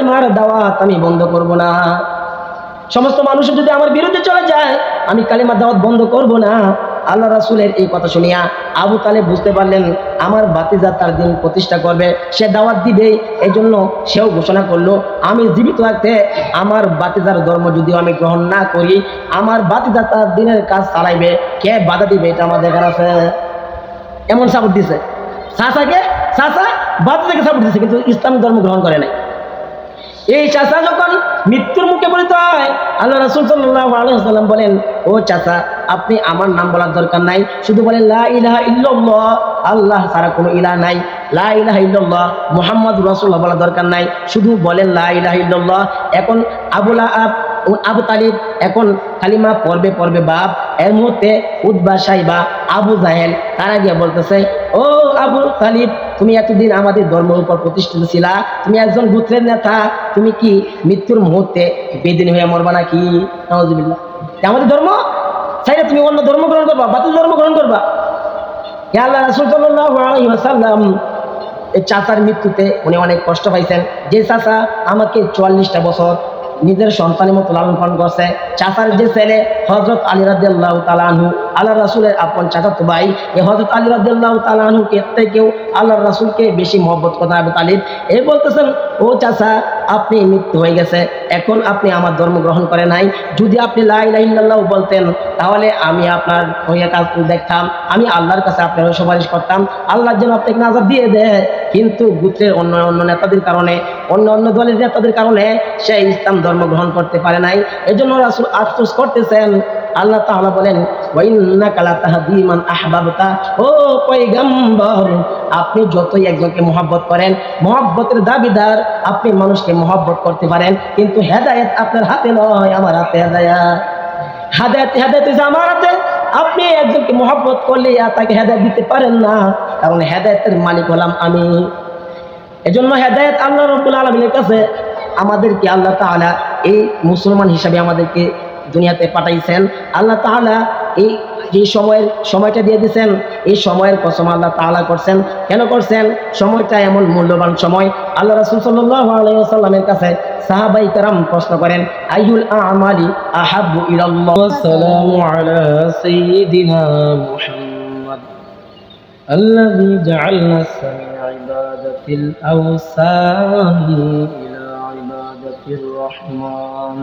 কালেমার দাওয়াত আমি বন্ধ করব না। সমস্ত মানুষ যদি আমার বিরুদ্ধে চলে যায় আমি কালেমার দাওয়াত বন্ধ করব না। আল্লাহ রাসূলের এই কথা শুনিয়া আবু তালেব বুঝতে পারলেন আমার ভাতিজা তার দিন প্রতিষ্ঠা করবে, সে দাওয়াত দিবে, এই জন্য সেও ঘোষণা করলো আমি জীবিত থাকতে আমার ভাতিজার ধর্ম যদিও আমি গ্রহণ না করি, আমার ভাতিজা তার দিনের কাজ চালাইবে, কে বাধা দিবে এটা আমার দেখার আছে। এমন সাপোর্ট দিছে চাচাকে, চাচা ভাতিজাকে সাপোর্ট দিছে, কিন্তু ইসলাম ধর্ম গ্রহণ করে নাই। এই চাচা যখন মৃত্যুর মুখে পতিত হয় আল্লাহ রাসূল সাল্লাল্লাহু আলাইহি ওয়াসাল্লাম বলেন, ও চাচা আপনি আমার নাম বলার দরকার নাই, শুধু বলেন লা ইলাহা ইল্লাল্লাহ, আল্লাহ ছাড়া কোনো ইলাহ নাই, লা ইলাহা ইল্লাল্লাহ মুহাম্মাদুর রাসূলুল্লাহ বলার দরকার নাই, শুধু বলেন লা ইলাহা ইল্লাল্লাহ। এখন আবু তালিব এখন কালিমা পড়বে পড়বে বাপ, এর মুহূর্তে উতবা সাইবা আবু জাহেল তারা গিয়ে বলতেছে, ও আবু তালিব তুমি এতদিন আমাদের ধর্মের উপর প্রতিষ্ঠিত ছিলা, তুমি একজন গোত্রের নেতা, তুমি কি মৃত্যুর মুহূর্তে বেদিন হয়ে মরবা নাকি? নাউজুবিল্লাহ। আমাদের ধর্ম চাইলে তুমি অন্য ধর্ম গ্রহণ করবা, বাতিল ধর্ম গ্রহণ করবা? আল্লাহ রাসূল সাল্লাল্লাহু আলাইহি ওয়াসাল্লাম এই চাচার মৃত্যুতে উনি অনেক কষ্ট পাইছেন। যে চাচা আমাকে 44টা বছর নিজের সন্তানের মতো লালন পালন করছে, চাচার যে ছেলে হযরত আলী রাদিয়াল্লাহু তাআলা আনহু আল্লাহ রাসূলের আপন চাচাতো ভাই, এই হযরত আলী রাদিয়াল্লাহু তাআলা আনহু কে থেকেও আল্লাহ রাসূলকে বেশি মহব্বত করতেন আবু তালিব। এই বলতেছেন, ও চাচা আপনি মৃত্যু হয়ে গেছে, এখন আপনি আমার ধর্ম গ্রহণ করে নাই, যদি আপনি লা ইলাহা ইল্লাল্লাহ বলতেন তাহলে আমি আপনার হয়ে কাজ দেখতাম, আমি আল্লাহর কাছে আপনার সুপারিশ করতাম, আল্লাহ যেন আপনাকে নাজাত দিয়ে দেয়। কিন্তু গোত্রের অন্য অন্য নেতাদের কারণে, অন্য অন্য দলের নেতাদের কারণে সে ইসলাম ধর্ম গ্রহণ করতে পারে নাই। এজন্য রাসূল আফসোস করতেছেন। আল্লাহ তাআলা বলেন, ওয়া ইন্নাকা লাতাহদি মান আহবাবতা, ও পয়গম্বর আপনি যতই একজনকে মহব্বত করেন, মহব্বতের দাবিদার আপনি মানুষকে মহব্বত করতে পারেন, কিন্তু হেদায়েত আপনার হাতে নয়, আমার হাতে হেদায়েত। হেদায়েত আমার হাতে। আপনি একজনকে মহব্বত করলে তাকে হেদায়েত দিতে পারেন না, কারণ হেদায়েতের মালিক হলাম আমি। এজন্য হেদায়েত আল্লাহ রাব্বুল আলামিনের কাছে। আমাদেরকে আল্লাহ তাআলা এই মুসলমান হিসাবে আমাদেরকে দুনিয়াতে পাঠাইছেন। আল্লাহ তাআলা এই যে সময়টা দিয়ে দিয়েছেন, এই সময়ের কসম আল্লাহ তাআলা করছেন। কেন করছেন? সময়টা এমন মূল্যবান সময়। আল্লাহ রাসূল সাল্লাল্লাহু আলাইহি ওয়াসাল্লামের কাছে সাহাবায়ে কেরাম প্রশ্ন করেন, আইয়ুল আমালি আহাব্বু ইলাল্লাহ? ওয়াসসালামু আলা সাইয়্যিদিনা মুহাম্মদ আল্লাযী জাআলনা মিন ইবাদাতিল আওসান ইলা ইবাদাতির রহমান।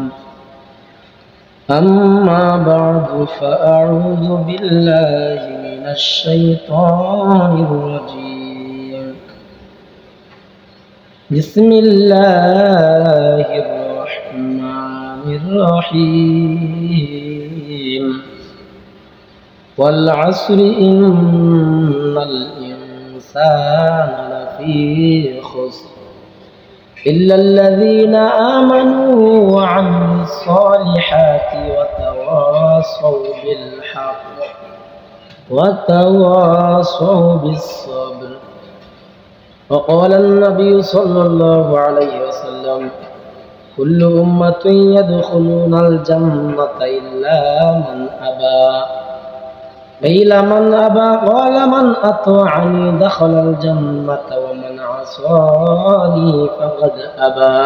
أما بعد فأعوذ بالله من الشيطان الرجيم. بسم الله الرحمن الرحيم. والعصر إن الإنسان لفي خسر إلا الذين آمنوا وعملوا الصالحات وتواصوا بالحق وتواصوا بالصبر. وقال النبي صلى الله عليه وسلم كل أمة يدخلون الجنة إلا من أبى. قيل من أبى؟ قال من أطاعني دخل الجنة ومن عصاني فقد أبى.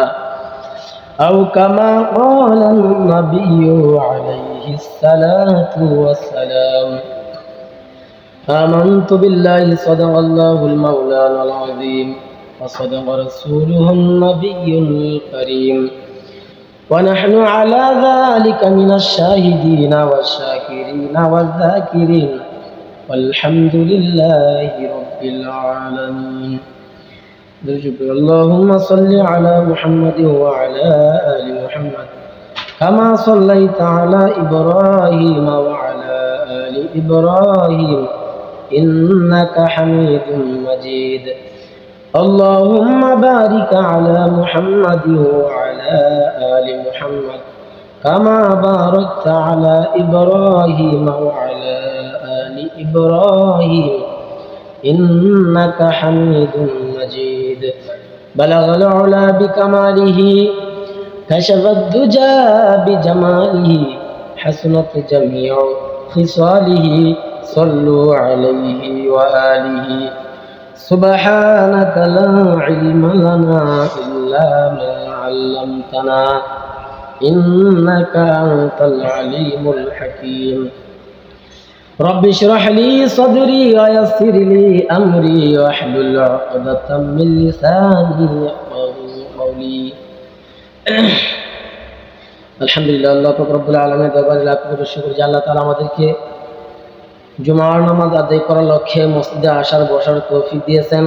أو كما قال النبي عليه الصلاة والسلام. آمنت بالله صدق الله المولى العظيم وصدق رسوله النبي الكريم ونحن على ذلك من الشاهدين والشاكرين والذاكرين والحمد لله رب العالمين. اللهم صل على محمد وعلى آل محمد كما صليت على إبراهيم وعلى آل إبراهيم إنك حميد مجيد. اللهم بارك على محمد وعلى آل محمد كما باركت على إبراهيم وعلى آل إبراهيم إنك حميد مجيد. بلغ العلا بكماله كشف الدجى بجماله حسنت جميع خصاله صلوا عليه وآله سبحانك لا علم لنا إلا ما علمتنا إنك أنت العليم الحكيم رب اشرح لي صدري ويسر لي أمري واحلل عقدة من لساني يفقهوا قولي আলহামদুলিল্লাহ আল্লাহ পাক রব্বুল আলামিনের দরবারে লাখ কোটি শুকর যে আল্লাহ তাআলা আমাদেরকে জুমার নামাজ আদায় করার লক্ষ্যে মসজিদে আসার বসার তৌফিক দিয়েছেন।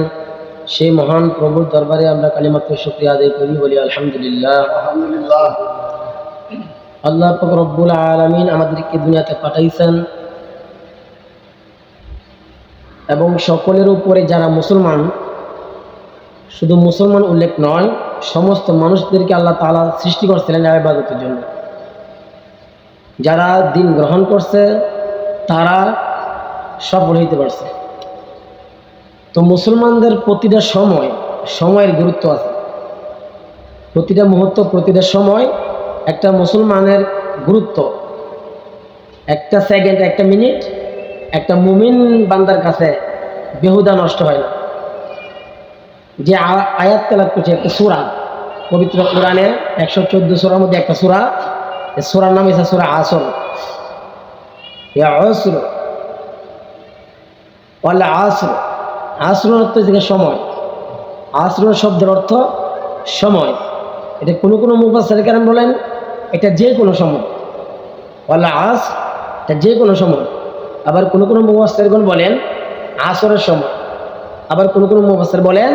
সেই মহান প্রভুর দরবারে আমরা কালিমাতুল শুকরিয়া আদায় করি, বলি আলহামদুলিল্লাহ। আলহামদুলিল্লাহ। আল্লাহ পাক রব্বুল আলামিন আমাদেরকে দুনিয়াতে পাঠাইছেন এবং সকলের উপরে যারা মুসলমান, শুধু মুসলমান উল্লেখ নয়, সমস্ত মানুষদেরকে আল্লাহ তাআলা সৃষ্টি করেছিলেন ইবাদতের জন্য। যারা দিন গ্রহণ করছে তারা সফল হইতে পারছে। তো মুসলমানদের প্রতিটা সময়ের গুরুত্ব আছে। প্রতিটা মুহূর্ত, প্রতিটা সময় একটা মুসলমানের গুরুত্ব। একটা সেকেন্ড, একটা মিনিট একটা মুমিন বান্দার কাছে বেহুদা নষ্ট হয় না। যে আয়াত তেলাওয়াত করছে একটা সূরা, পবিত্র কোরআনে 114 সূরার মধ্যে একটা সূরা, এই সূরার নাম হচ্ছে সূরা আসর। ইয়া আসর ওয়াল আসর, আসর অর্থ হচ্ছে সময়। আসর শব্দের অর্থ সময়। এটা কোনো কোনো মুফাসসির কেরাম বলেন এটা যে কোনো সময়। ওয়াল আসর, এটা যে কোনো সময়। আবার কোনো কোনো মুফাসসিরগণ বলেন আসরের সময়। আবার কোনো কোনো মুফাসসির বলেন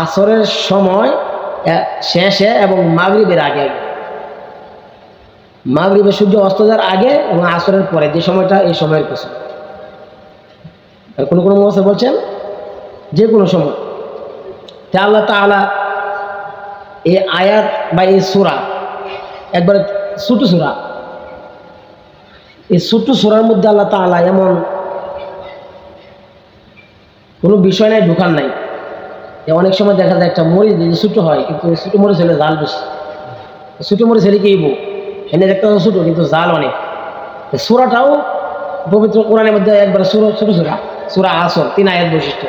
আসরের সময় শেষে এবং মাগরিবের আগে। মাগরিবের সূর্য অস্ত যাওয়ার আগে এবং আসরের পরে যে সময়টা, এই সময়ের কিছু। আর কোনো কোনো মুফাসসির বলছেন যে কোনো সময়। তা আল্লাহ তাআলা এই আয়াত বা এই সূরা একবারে ছোট সূরা, এই ছোট্ট সূরার মধ্যে আল্লাহ তাআলা এমন কোনো বিষয় নাই ঢোকান নাই। অনেক সময় দেখা যায় একটা মরিচ যে ছোটো হয়, কিন্তু ছোটো মরিচ হলে জাল বেশি। ছোটো মরিচ হলে কি এনে দেখতে ছোটো কিন্তু জাল অনেক। সূরাটাও পবিত্র কোরআনের মধ্যে একবারে ছোট সূরা, সূরা আসর, 3 আয়াত বৈশিষ্ট্য।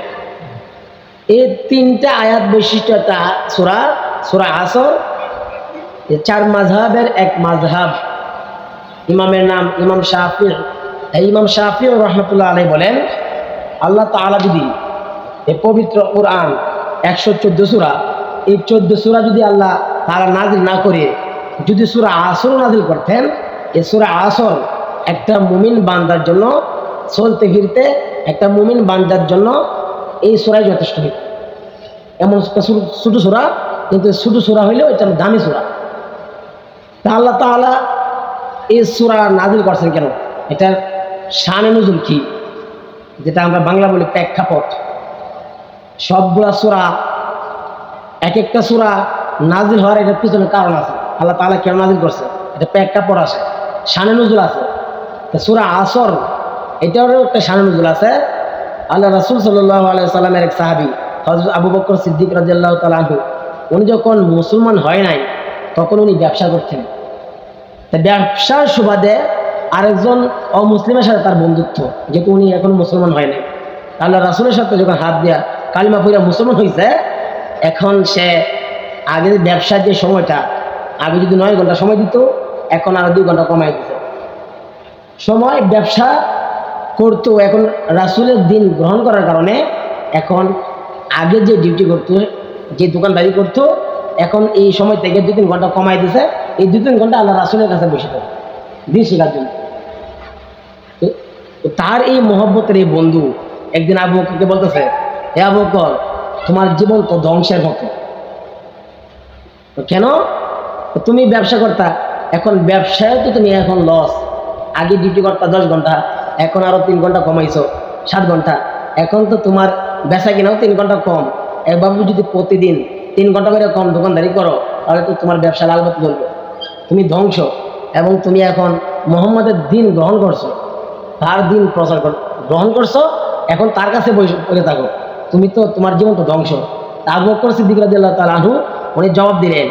এই 3টা আয়াত বৈশিষ্ট্য একটা সূরা আসর। 4 মাযহাবের এক মাযহাব, ইমামের নাম ইমাম শাফিঈ। ইমাম শাফিঈ রাহমাতুল্লাহ আলাইহি বলেন আল্লাহ তাআলা যদি এই পবিত্র কোরআন 114 সূরা, এই 14 সূরা যদি আল্লাহ তাআলা নাজিল না করে যদি সূরা আসর নাজিল করতেন, এই সূরা আসর একটা মুমিন বান্দার জন্য চলতে ফিরতে, একটা মুমিন বান্দার জন্য এই সূরাই যথেষ্ট। এমন ছোট সূরা, কিন্তু ছোট সূরা হইলেও এটা দামি সূরা। তা আল্লাহ তাআলা এই সূরা নাজিল করছেন কেন? এটার শানে নুজুল কি, যেটা আমরা বাংলা বলি প্রেক্ষাপট। সবগুলা সূরা, এক একটা সূরা নাজিল হওয়ার এটার পিছনে কারণ আছে। আল্লাহ তাআলা কেন নাজিল করছে, এটা প্রেক্ষাপট আছে, শানে নুজুল আছে। তা সূরা আসর এটারও একটা শানে নুজুল আছে। আল্লাহ রাসূল সাল্লাল্লাহু আলাইহি সাল্লামের এক সাহাবী হযরত আবু বকর সিদ্দিক রাদিয়াল্লাহু তাআলা আনহু, উনি যখন মুসলমান হয় নাই তখন উনি ব্যবসা করতেন। তা ব্যবসার সুবাদে আরেকজন অমুসলিমের সাথে তার বন্ধুত্ব, যেহেতু উনি এখন মুসলমান হয় নাই। আল্লাহ রাসূলের সাথে যখন হাত দিয়া কালিমা পড়া মুসলমান হয়েছে, এখন সে আগে ব্যবসার যে সময়টা, আগে যদি 9 ঘন্টা সময় দিত, এখন আরো 2 ঘন্টা কমাই দিত সময়। ব্যবসা করতো, এখন রাসূলের দিন গ্রহণ করার কারণে এখন আগে যে ডিউটি করতো, যে দোকানদারি করতো, এখন এই সময় থেকে 2-3 ঘন্টা কমাই দিছে। এই 2-3 ঘন্টা আল্লাহ রাসূলের কাছে বসে থাকে দিন শেখার জন্য। তো তার এই মহব্বতের এই বন্ধু একদিন আবু বকরকে বলতেছে, হে আবু বকর, তোমার জীবন তো ধ্বংসের মতো। কেন? তুমি ব্যবসা করতা, এখন ব্যবসায় তো তুমি এখন লস। আগে ডিউটি করতা 10 ঘন্টা, এখন আরো 3 ঘন্টা কমাইছো, 7 ঘন্টা। এখন তো তোমার বেচা কিনাও 3 ঘন্টা কম। একভাবে যদি প্রতিদিন 3 ঘন্টা করে কম দোকানদারি করো, তাহলে তো তোমার ব্যবসা লালবাতি জ্বলবে, তুমি ধ্বংস। এবং তুমি এখন মুহাম্মাদের দিন গ্রহণ করছো, তার দিন প্রচার গ্রহণ করছো, এখন তার কাছে বসে থাকো, তুমি তো তোমার জীবন তো ধ্বংস। আবু বকর সিদ্দিক রাদিয়াল্লাহু তাআলা আনহু উনি জবাব দিলেন,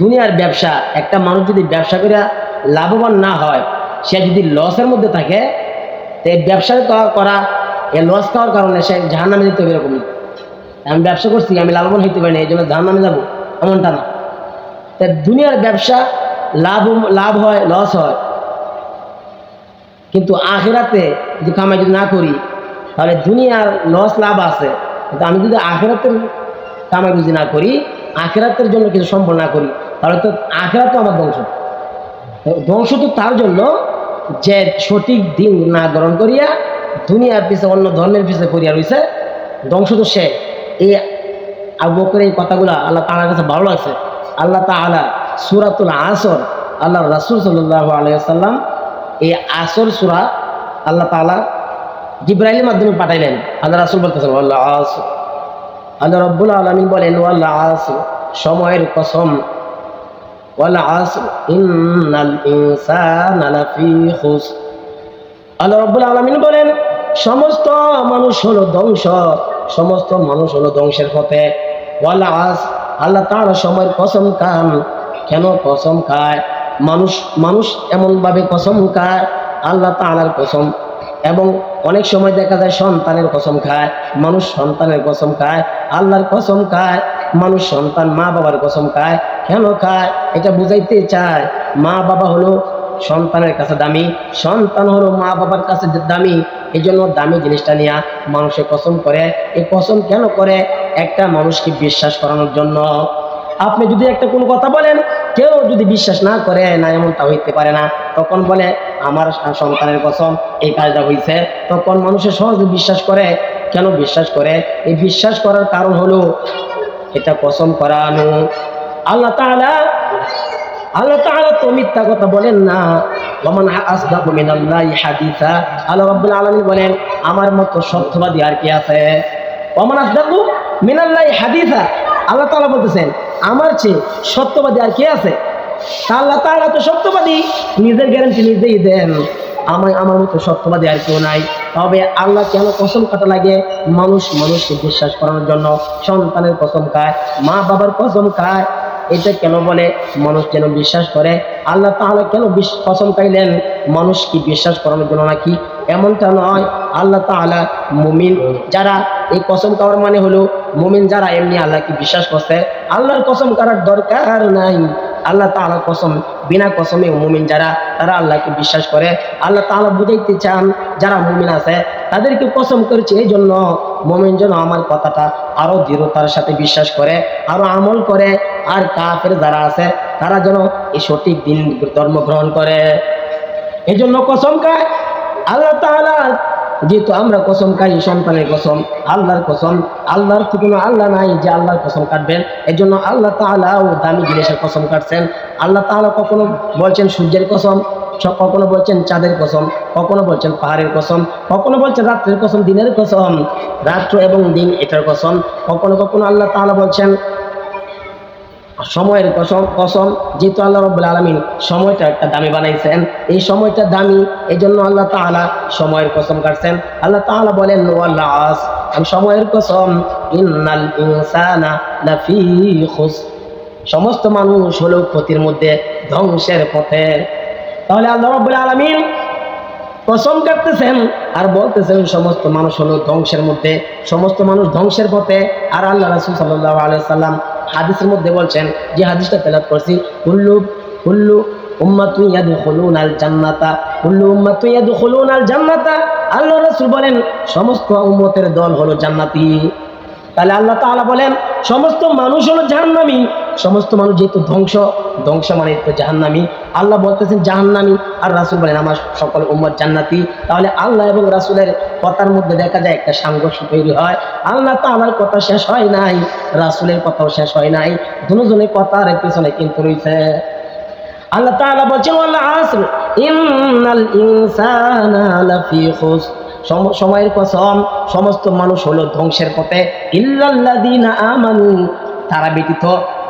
দুনিয়ার ব্যবসা, একটা মানুষ যদি ব্যবসা করে লাভবান না হয়, সে যদি লসের মধ্যে থাকে, তো এই ব্যবসা করা এই লস খাওয়ার কারণে সে জাহান্নামে যেতে হবে এরকম না। আমি ব্যবসা করছি, আমি লাভবান হইতে পারি না, এই জন্য জাহান্নামে যাবো, এমনটা না। তাই দুনিয়ার ব্যবসা লাভ হয়, লস হয়, কিন্তু আখিরাতে যদি কামাই যদি না করি তাহলে দুনিয়ার লস লাভ আছে, কিন্তু আমি যদি আখিরাতের কামাই রুজি না করি, আখিরাতের জন্য কিছু সম্পন্ন না করি, তাহলে তো আখিরাত তো আমার ধ্বংস। ধ্বংস তো তার জন্য যে সঠিক দিন না গ্রহণ করিয়া দুনিয়ার পিছে অন্য ধর্মের পিছে করিয়া রয়েছে, ধ্বংস তো সে। এই আবু বকরের এই কথাগুলো আল্লাহ তাআলার কাছে ভালো লাগছে। আল্লাহ তাআলা সূরাতুল আসর, আল্লাহ রাসূল সাল্লাল্লাহু আলাইহি ওয়াসাল্লাম এই আসর সূরা আল্লাহ তাআলা জিবরাইলের মাধ্যমে পাঠাইলেন। আল্লাহ রাসূল বলতেছেন ওয়াল আসর, আল্লাহ রাব্বুল আলামিন বলেন ওয়াল আসর, সময়ের কসম, ওয়াল আসর ইন্নাল ইনসানা লাফি খুসর। আল্লাহ রাব্বুল আলামিন বলেন সমস্ত মানুষ হলো ধ্বংস, সমস্ত মানুষ হলো ধ্বংসের পথে। ওয়াল আসর, আল্লাহ তাআলা সময়ের কসম খান। কেন কসম খায়? মানুষ এমনভাবে কসম খায়, আল্লাহ তাআলার কসম। এবং অনেক সময় দেখা যায় সন্তানের কসম খায়, মানুষ সন্তানের কসম খায়, আল্লাহর কসম খায়। মানুষ সন্তান মা বাবার কসম খায়। কেন খায়? এটা বুঝাইতে চায় মা বাবা হলো সন্তানের কাছে দামি, সন্তান হলো মা বাবার কাছে দামি। এই জন্য দামি জিনিসটা নিয়ে মানুষের কসম করে। এই কসম কেন করে? একটা মানুষকে বিশ্বাস করানোর জন্য। আপনি যদি একটা কোনো কথা বলেন, কেউ যদি বিশ্বাস না করে, না এমনটা হইতে পারে না, তখন বলে আমার সন্তানের কসম এই কাজটা হয়েছে, তখন মানুষের সহজে বিশ্বাস করে। কেন বিশ্বাস করে? এই বিশ্বাস করার কারণ হলো এটা কসম করানো। আল্লাহ তাআলা তো মিথ্যা কথা বলেন না। ওমান আসদাকু মিনাল্লাহি হাদিসা, আল্লাহ রাব্বুল আলামিন বলেন আমার মতো সত্যবাদী আর কি আছে? ওমান আসদাকু মিনাল্লাহি হাদিসা, আল্লাহ তাআলা বলতেছেন আমার চেয়ে সত্যবাদী আর কে আছে? আল্লাহ তাআলা তো সত্যবাদী, নিজের গ্যারান্টি নিজেই দেন। আমার মতো সত্যবাদী আর কেউ নাই। তবে আল্লাহ কেন কসম কাটা লাগে? মানুষকে বিশ্বাস করানোর জন্য। সন্তানের কসম খায়, মা বাবার কসম খায়, এটা কেন বলে? মানুষ যেন বিশ্বাস করে। আল্লাহ তাআলা কেন কসম খাইলেন? মানুষ কি বিশ্বাস করানোর জন্য নাকি? এমনটা নয়। আল্লাহ তাআলা মুমিন যারা, এই কসম খাওয়ার মানে হলো মুমিন যারা এমনি আল্লাহকে বিশ্বাস করছে, আল্লাহর কসম করার দরকার নাই। আল্লাহ তাআলা কসম, বিনা কসমে মুমিন যারা, তারা আল্লাহকে বিশ্বাস করে। আল্লাহ তাআলা বুঝাইতে চান যারা মুমিন আছে তাদেরকে কসম করেছে এই জন্য মুমিন যেন আমার কথাটা আরো দৃঢ়তার সাথে বিশ্বাস করে, আরো আমল করে। আর কাফের যারা আছে তারা যেন এই সঠিক দিন ধর্ম গ্রহণ করে। এই জন্য কসম খায় আল্লাহ তাআলা। যেহেতু আমরা কসম খাই, সন্তানের কসম, আল্লাহর কসম, আল্লাহর তো কোনো আল্লাহ নাই যে আল্লাহর কসম কাটবেন। এই জন্য আল্লাহ তাআলাও দামি জিনিসের কসম কাটছেন। আল্লাহ তাআলা কখনো বলছেন সূর্যের কসম, কখনো বলছেন চাঁদের কসম, কখনো বলছেন পাহাড়ের কসম, কখনো বলছেন রাত্রের কসম, দিনের কসম, রাত্র এবং দিন এটার কসম। কখনো আল্লাহ তাআলা বলছেন সময়ের কসম। যেহেতু আল্লাহ রাব্বুল আলামিন সময়টা একটা দামি বানাইছেন, এই সময়টা দামি, এই জন্য আল্লাহ তাআলা সময়ের কসম কাটছেন। আল্লাহ তাআলা বলেন ওয়াল আসর, আমি সময়ের কসম, ইন্নাল ইনসানা লাফি খুসর, সমস্ত মানুষ হলো ক্ষতির মধ্যে, ধ্বংসের পথে। তাহলে আল্লাহ রাব্বুল আলামিন কসম কাটতেছেন আর বলতেছেন সমস্ত মানুষ হলো ধ্বংসের মধ্যে, সমস্ত মানুষ ধ্বংসের পথে। আর আল্লাহ রাসূল সাল্লাল্লাহু আলাইহি সাল্লাম হাদিসের মধ্যে বলছেন, যে হাদিসটা তেলাওয়াত করছি, কুল্লু উম্মাতুন ইয়াদখুলুনাল জান্নাতা, কুল্লু উম্মাতুন ইয়াদখুলুনাল জান্নাতা। আল্লাহ রাসূল বলেন সমস্ত উম্মতের দল হলো জান্নাতি। তাহলে আল্লাহ তাআলা বলেন সমস্ত মানুষ হলো জাহান্নামী। সমস্ত মানুষ যেহেতু ধ্বংস মানে তো জাহান্নামী, আল্লাহ বলতেছেন জাহান্নামী, আর রাসূল বলেন আমার সকল উম্মত জান্নাতি। তাহলে আল্লাহ এবং রাসূলের কথার মধ্যে দেখা যায় একটা সাংঘর্ষ তৈরি হয়। আল্লাহ তাআলার কথা শেষ হয় নাই, রাসূলের কথাও শেষ হয় নাই, দুজনের কথার পিছনে কিন্তু রয়েছে। আল্লাহ তাআলা বলছেন ওয়াল আসর ইন্নাল ইনসানা লাফি খুসর, সময়ের কসম, সমস্ত মানুষ হলো ধ্বংসের পথে, ইল্লাল্লাযীনা আমানু, তারা ব্যতীত।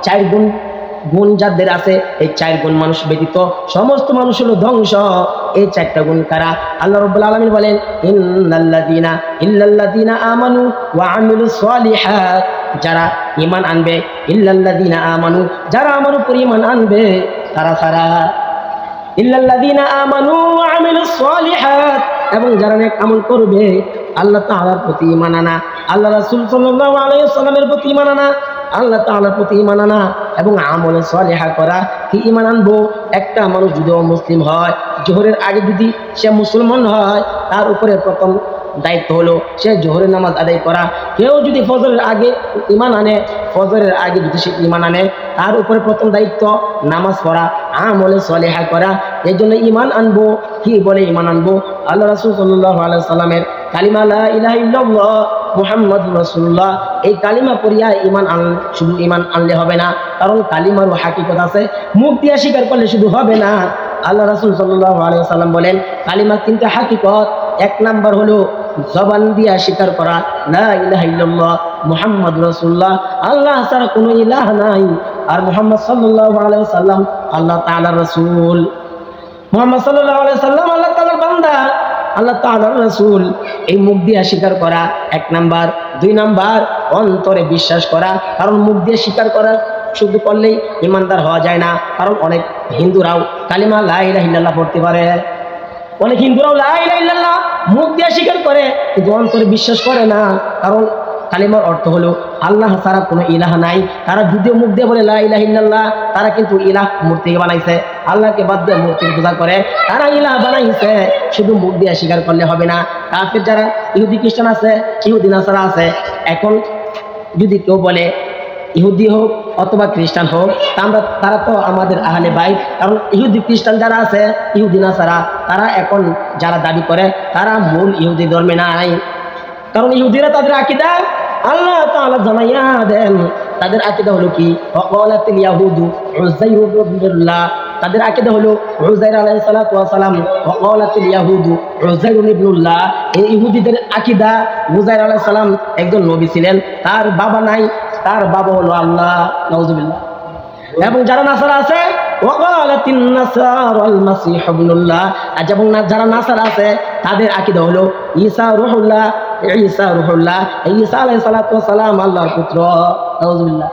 চার গুণ যাদের আছে, এই 4 গুণ মানুষ ব্যতীত সমস্ত মানুষ হলো ধ্বংস। এই 4টা গুণ কারা? আল্লাহ রাব্বুল আলামিন বলেন ইল্লাল্লাযীনা আমানু ওয়া আমিলুস সালিহাত, যারা ঈমান আনবে, ইল্লাল্লাযীনা আমানু, যারা আমার উপর ঈমান আনবে তারা ছাড়া। ইল্লাল্লাযীনা আমানু ওয়া আমিলুস সালিহাত, এবং যারা নেক আমল করবে, আল্লাহ তাআলার প্রতি ঈমান আনা, আল্লাহ রাসূল সাল্লাল্লাহু আলাইহি ওয়াসাল্লামের প্রতি ঈমান আনা, আল্লাহ তাআলার প্রতি ঈমান আনা এবং আমলে সালিহা করা। কি ঈমান আনবো? একটা মানুষ যদি মুসলিম হয়, জোহরের আগে যদি সে মুসলমান হয়, তার উপরে প্রথম দায়িত্ব হলো সে জোহরের নামাজ আদায় করা। কেউ যদি ফজরের আগে ঈমান আনে, ফজরের আগে যদি সে ঈমান আনে, তার উপরে প্রথম দায়িত্ব নামাজ পড়া, আমলে সালিহা করা। এই জন্য ঈমান আনবো। কি বলে ঈমান আনবো? আল্লাহ রাসূল সাল্লাল্লাহু আলাইহি সাল্লামের কালিমা লা ইলাহা ইল্লাল্লাহ মুহাম্মাদুর রাসূলুল্লাহ, এই কালিমা পড়িয়া ঈমান শুধু ঈমান আনলে হবে না, কারণ কালিমারও হাকিকত আছে। মুখ দিয়ে স্বীকার করলে শুধু হবে না। আল্লাহ রাসূল সাল্লাল্লাহু আলাইহি সাল্লাম বলেন কালিমার তিনটা হাকিকত। এক নাম্বার হলো জবান দিয়া স্বীকার করা লা ইলাহা ইল্লাল্লাহ মুহাম্মাদুর রাসূলুল্লাহ, আল্লাহ ছাড়া কোনো ইলাহ নাই, আর মুহাম্মদ সাল্লাল্লাহু আলাইহি সাল্লাম আল্লাহ তাআলার রাসূল। মুহাম্মদ সাল্লাল্লাহু আলাইহি সাল্লাম আল্লাহ তাআলার বান্দা, আল্লাহ তাআলার রাসূল। এই মুখ দিয়ে স্বীকার করা এক নাম্বার। দুই নাম্বার অন্তরে বিশ্বাস করা, কারণ মুখ দিয়ে স্বীকার করা শুধু করলেই ইমানদার হওয়া যায় না। কারণ অনেক হিন্দুরাও কালিমা লা ইলাহা ইল্লাল্লাহ পড়তে পারে, অনেক হিন্দুরাও লা ইলাহা ইল্লাল্লাহ মুখ দিয়ে স্বীকার করে কিন্তু অন্তরে বিশ্বাস করে না। কারণ কালিমার অর্থ হলো আল্লাহ ছাড়া কোনো ইলাহ নাই। তারা যদিও মুখ দিয়ে বলে লা ইলাহা ইল্লাল্লাহ, তারা কিন্তু ইলাহ মূর্তিকে বানাইছে, আল্লাহকে বাদ দিয়ে মূর্তির পূজা করে, তারা ইলাহ বানাইছে। শুধু মুখ দিয়ে স্বীকার করলে হবে না। কাফের যারা ইহুদি খ্রিস্টান আছে, ইহুদি নাসারা আছে, এখন যদি কেউ বলে ইহুদি হোক অথবা খ্রিস্টান হোক, তারা তো আমাদের আহলে বাইত। কারণ ইহুদি খ্রিস্টান যারা আছে, ইহুদি নাসারা, তারা এখন যারা দাবি করে তারা মূল ইহুদি ধর্মে নাই। কারণ ইহুদিরা তাদের আকীদা আল্লাহ তাআলা জানাইয়া দেন। তাদের আকীদা হলো কি? ওয়াকালাতিল ইয়াহুদু উযাইর ইবনুল্লাহ, তাদের আকীদা হলো উযাইর আলাইহিস সালাতু ওয়াস সালাম, ওয়াকালাতিল ইয়াহুদু উযাইর ইবনুল্লাহ। এই ইহুদিদের আকীদা উযাইর আলাইহিস সালাম একজন নবী ছিলেন, তার বাবা নাই, তার বাবা হলো আল্লাহ, নাউযুবিল্লাহ। এবং যারা নাসারা আছে, ওয়াকালাতিন নাসারাল মাসীহ ইবনুল্লাহ, এবং যারা নাসারা আছে তাদের আকীদা হলো ঈসা রূহুল্লাহ, ঈসা রূহুল্লাহ, ঈসা আলাইহিস সালাতু ওয়াস সালাম আল্লাহর পুত্র, নাউযুবিল্লাহ।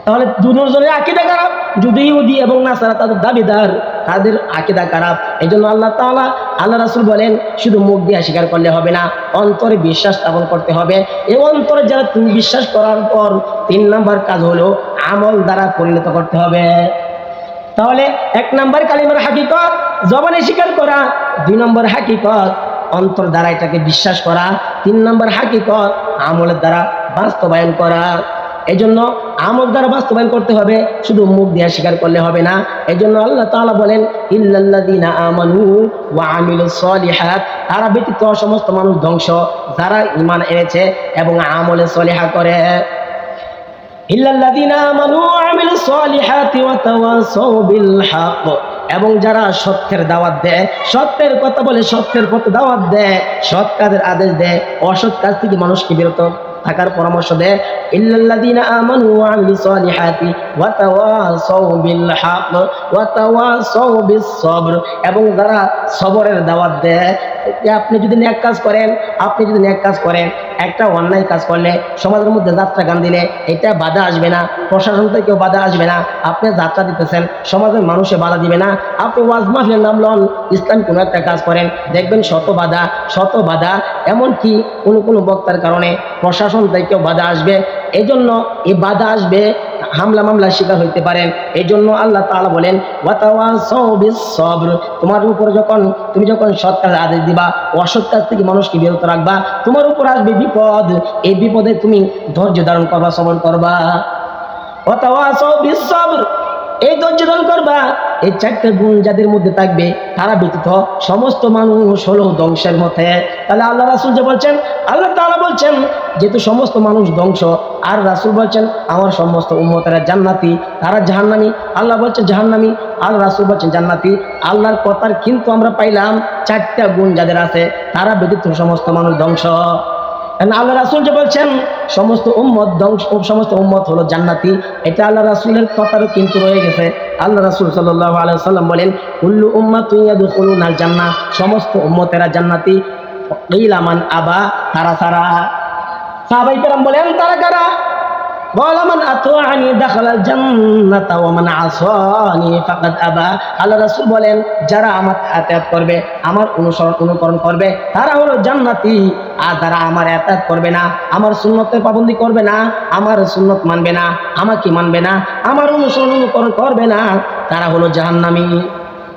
তাহলে দুজনের আকীদা খারাপ। যদি ইহুদি এবং নাসারা তাদের দাবিদার, তাদের আকীদা খারাপ। এজন্য আল্লাহ তাআলা, আল্লাহ রাসূল বলেন শুধু মুখ দিয়ে স্বীকার করলে হবে না, অন্তরে বিশ্বাস স্থাপন করতে হবে। এই অন্তরে যারা তুমি বিশ্বাস করার পর 3 নাম্বার কাজ হলো আমল দ্বারা পরিণত করতে হবে। তাহলে 1 নাম্বার কালিমার হাকিকত জবানে স্বীকার করা, 2 নম্বর হাকিকত অন্তর দ্বারা এটাকে বিশ্বাস করা, 3 নম্বর হাকিকত আমলের দ্বারা বাস্তবায়ন করা। এজন্য আমল দ্বারা বাস্তবায়ন করতে হবে, শুধু মুখ দিয়ে স্বীকার করলে হবে না। এজন্য আল্লাহ তাআলা বলেন ইল্লাল্লাযীনা আমানু ওয়া আমিলুস সলিহাত, তারা ব্যতীত সমস্ত মানুষ ধ্বংস যারা ঈমান এনেছে এবং আমলে সলিহা করে। ইল্লাল্লাযীনা আমানু ওয়া আমিলুস সলিহাতি ওয়া তাওয়াসাউ বিল হক, এবং যারা সত্যের দাওয়াত দেয়, সত্যের কথা বলে, সত্যের পথে দাওয়াত দেয়, সৎ কাজের আদেশ দেয়, অসৎ কাজ থেকে মানুষকে বিরত থাকার পরামর্শ দেয়। ইল্লাল্লাযীনা আমানু ওয়া আমিলুস সলিহাতি ওয়া তাওয়াসাউ বিল হক ওয়া তাওয়াসাউ বিস সবর, এবং যারা সবরের দাওয়াত দেয়। আপনি যদি নেক কাজ করেন, একটা অন্যায় কাজ করলে, সমাজের মধ্যে যাত্রা গান দিলে এটা বাধা আসবে না, প্রশাসন থেকেও বাধা আসবে না। আপনি যাত্রা দিতেছেন, সমাজের মানুষে বাধা দিবে না। আপনি ওয়াজ মাহফিলের নাম লন, ইসলাম কোনো একটা কাজ করেন, দেখবেন শত বাধা, এমনকি কোনো বক্তার কারণে প্রশাসন থেকেও বাধা আসবে। এই জন্য এই বাধা আসবে, হামলা মামলার শিকার হইতে পারেন। এই জন্য আল্লাহ তাআলা বলেন ওয়াতাওয়াসাউ বিস সবর, তোমার উপর তুমি যখন সৎ কাজের আদেশ দিবা, অসৎ কাজ থেকে মানুষকে বিরত রাখবা, তোমার উপর আসবে বিপদ। এই বিপদে তুমি ধৈর্য ধারণ করবা, সবর করবা। ওয়াতাওয়াসাউ বিস সবর, এই ধৈর্য ধারণ করবা। এই 4টা গুণ যাদের মধ্যে থাকবে, তারা ব্যতীত সমস্ত মানুষ হলো ধ্বংসের মধ্যে। তাহলে আল্লাহ রাসূল যে বলছেন, আল্লাহ তাআলা বলছেন যেহেতু সমস্ত মানুষ ধ্বংস, আর রাসূল বলছেন আমার সমস্ত উম্মতেরা জান্নাতি, তারা জাহান্নামী। আল্লাহ বলছেন জাহান্নামী, আর রাসূল বলছেন জান্নাতি। আল্লাহর কথার কিন্তু আমরা পাইলাম 4টা গুণ যাদের আছে, তারা ব্যতীত সমস্ত মানুষ ধ্বংস। আল্লাহ রাসূল যে বলছেন সমস্ত উম্মত ধ্বংস, সমস্ত উম্মত হলো জান্নাতি, এটা আল্লাহ রাসূলের কথারও কিন্তু রয়ে গেছে। আল্লাহ রাসূল সাল্লাল্লাহু আলাইহি ওয়াসাল্লাম বলেন কুল্লু উম্মাতিন ইয়াদখুলুনাল জান্নাহ, সমস্ত উম্মতেরা জান্নাতি। কিলা মান আবা, তারা সাহাবায়ে কেরাম বলেন তারা কারা? বলা মান আতাআনি দাখালাল জান্নাতা ওয়া মান আসানি ফাকাদ আবা। আল্লাহ রাসূল বলেন যারা আমার আতায়াত করবে, আমার অনুকরণ করবে, তারা হলো জান্নাতি। আর যারা আমার আতায়াত করবে না, আমার সুন্নতের পাবন্দি করবে না, আমার সুন্নত মানবে না, আমাকে মানবে না, আমার অনুকরণ করবে না, তারা হলো জাহান্নামী।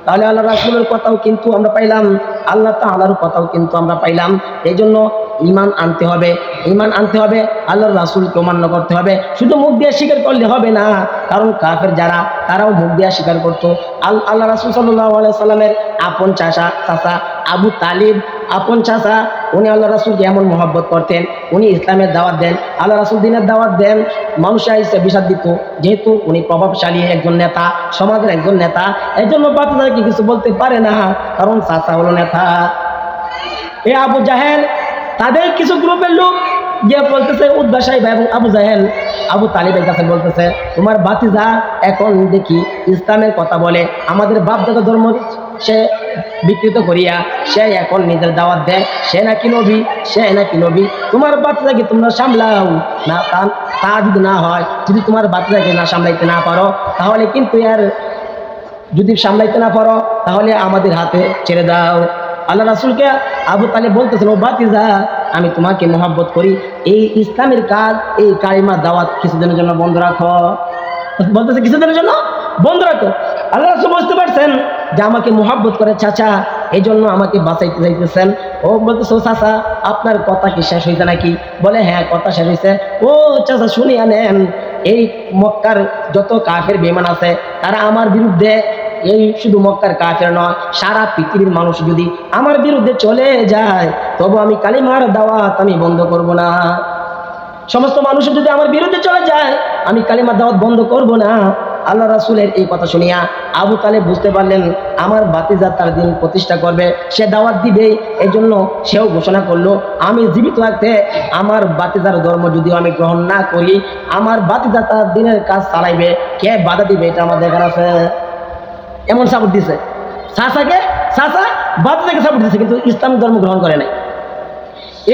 তাহলে আল্লাহ রাসূলের কথাও কিন্তু আমরা পাইলাম, আল্লাহ তাআলার কথাও কিন্তু আমরা পাইলাম। এই জন্য ঈমান আনতে হবে, ঈমান আনতে হবে, আল্লাহর রাসূলকে মান্য করতে হবে। শুধু মুখ দিয়ে স্বীকার করলে হবে না, কারণ কাফের যারা তারাও মুখ দিয়ে স্বীকার করতো। আল্লাহ রাসূল সাল্লাল্লাহু আলাইহি সাল্লামের আপন চাচা আবু তালিব, আপন চাচা, উনি আল্লাহ রাসূলকে এমন মহব্বত করতেন, উনি ইসলামের দাওয়াত দেন, আল্লাহ রাসূল দ্বীনের দাওয়াত দেন, মানুষ এসে বিষাদ দিত। যেহেতু উনি প্রভাবশালী একজন নেতা, সমাজের একজন নেতা, এই জন্য বাচ্চাদেরকে কিছু বলতে পারে না, কারণ চাচা হলো নেতা। এ আবু জাহেল, তাদের কিছু গ্রুপের লোক যে বলতেছে উদ্বা সাহেব এবং আবু জাহেল আবু তালিবের কাছে বলতেছে, তোমার ভাতিজা এখন দেখি ইসলামের কথা বলে, আমাদের বাপ দাদা ধর্ম সে বিকৃত করিয়া সে এখন নিজের দাওয়াত দেয়, সে নাকি নবী, তোমার বাচ্চাকে তোমরা সামলাও না। তা যদি না হয়, যদি তোমার বাচ্চাকে না সামলাইতে না পারো, তাহলে কিন্তু যদি সামলাইতে না পারো তাহলে আমাদের হাতে ছেড়ে দাও। আল্লাহ রাসূলকে আবু তালিব বলতেছেন, ও ভাতিজা, আমি তোমাকে মহব্বত করি, এই ইসলামের কাজ, এই কালিমার দাওয়াত কিছুদিনের জন্য বন্ধ রাখো। বলতেছে কিছুদিনের জন্য বন্ধ রাখো। আল্লাহ রাসূল বুঝতে পারছেন যে আমাকে মহব্বত করে চাচা, এই জন্য আমাকে বাঁচাইতে চাইতেছেন। ও বলতেছে, ও চাচা, আপনার কথা কি শেষ হয়েছে নাকি? বলে হ্যাঁ, কথা শেষ হয়েছে। ও চাচা শুনিয়া নেন, এই মক্কার যত কাফের বেঈমান আছে তারা আমার বিরুদ্ধে, এই শুধু মক্কার কাফের নয়, সারা পৃথিবীর মানুষ যদি আমার বিরুদ্ধে চলে যায়, তবু আমি কালিমার দাওয়াত আমি বন্ধ করব না। সমস্ত মানুষ যদি আমার বিরুদ্ধে চলে যায়, আমি কালিমার দাওয়াত বন্ধ করব না। আল্লাহ রাসূলের এই কথা শুনিয়া আবু তালেব বুঝতে পারলেন আমার ভাতিজা তার দিন প্রতিষ্ঠা করবে, সে দাওয়াত দিবেই। এই জন্য সেও ঘোষণা করলো, আমি জীবিত থাকতে আমার ভাতিজার ধর্ম যদিও আমি গ্রহণ না করি, আমার ভাতিজা তার দিনের কাজ চালাইবে, কে বাধা দিবে এটা আমার দেখার আছে। এমন সাপোর্ট দিছে চাচা ভাতিজাকে সাপোর্ট দিছে, কিন্তু ইসলাম ধর্ম গ্রহণ করে নাই।